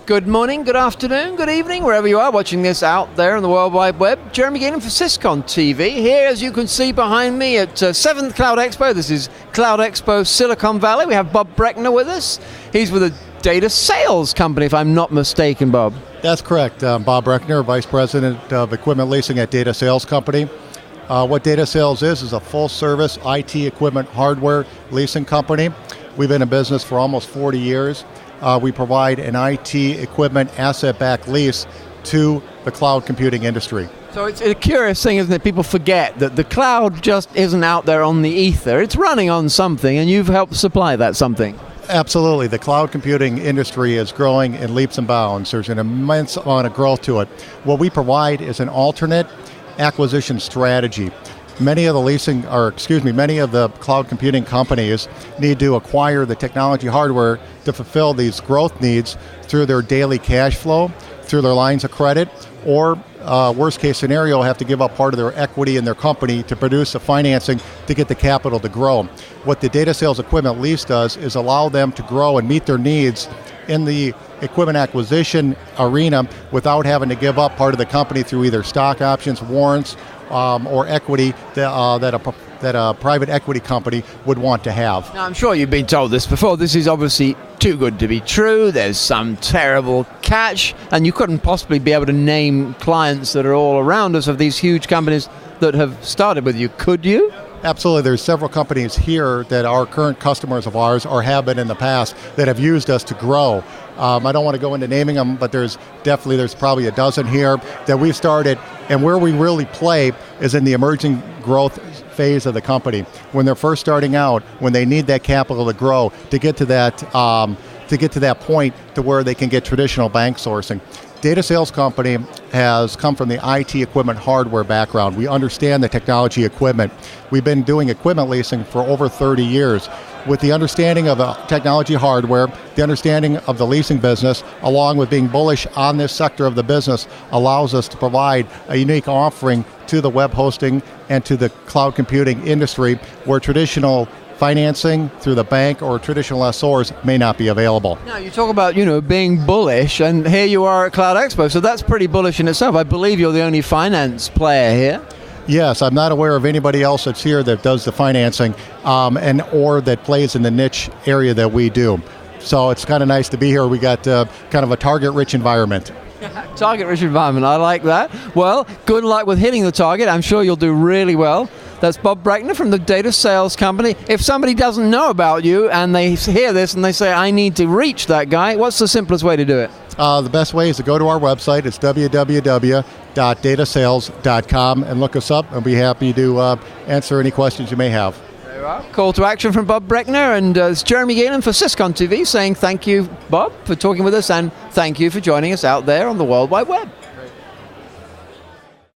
Good morning, good afternoon, good evening, wherever you are watching this out there on the World Wide Web. Jeremy Geelan for SYS-CON TV. Here, as you can see behind me at 7th Cloud Expo. This is Cloud Expo Silicon Valley. We have Bob Breckner with us. He's with a data sales company, if I'm not mistaken, Bob. That's correct. Bob Breckner, Vice President of Equipment Leasing at Data Sales Company. What Data Sales is a full-service IT equipment hardware leasing company. We've been in business for almost 40 years. We provide an IT equipment asset-backed lease to the cloud computing industry. So it's a curious thing, isn't it? People forget that the cloud just isn't out there on the ether. It's running on something, and you've helped supply that something. Absolutely. The cloud computing industry is growing in leaps and bounds. There's an immense amount of growth to it. What we provide is an alternate acquisition strategy. Many of the cloud computing companies need to acquire the technology hardware to fulfill these growth needs through their daily cash flow, through their lines of credit, or worst case scenario, have to give up part of their equity in their company to produce the financing to get the capital to grow. What the data sales equipment lease does is allow them to grow and meet their needs in the equipment acquisition arena without having to give up part of the company through either stock options, warrants, or equity that a private equity company would want to have. Now, I'm sure you've been told this before. This is obviously too good to be true. There's some terrible catch, and you couldn't possibly be able to name clients that are all around us of these huge companies that have started with you, could you? Absolutely. There's several companies here that are current customers of ours or have been in the past that have used us to grow. I don't want to go into naming them, but there's probably a dozen here that we've started, and where we really play is in the emerging growth phase of the company. When they're first starting out, when they need that capital to grow, to get to that point to where they can get traditional bank sourcing. Data Sales Company has come from the IT equipment hardware background. We understand the technology equipment. We've been doing equipment leasing for over 30 years. With the understanding of the technology hardware, the understanding of the leasing business, along with being bullish on this sector of the business, allows us to provide a unique offering to the web hosting and to the cloud computing industry where traditional financing through the bank or traditional lessors may not be available. Now, you talk about, being bullish, and here you are at Cloud Expo, so that's pretty bullish in itself. I believe you're the only finance player here. Yes, I'm not aware of anybody else that's here that does the financing or that plays in the niche area that we do. So it's kind of nice to be here. We got kind of a target-rich environment. Target-rich environment, I like that. Well, good luck with hitting the target. I'm sure you'll do really well. That's Bob Breckner from the Data Sales Company. If somebody doesn't know about you and they hear this and they say, I need to reach that guy, what's the simplest way to do it? The best way is to go to our website. It's www.datasales.com and look us up, and we'll be happy to answer any questions you may have. There you are. Call to action from Bob Breckner, and it's Jeremy Geelan for SYS-CON TV saying thank you, Bob, for talking with us, and thank you for joining us out there on the World Wide Web.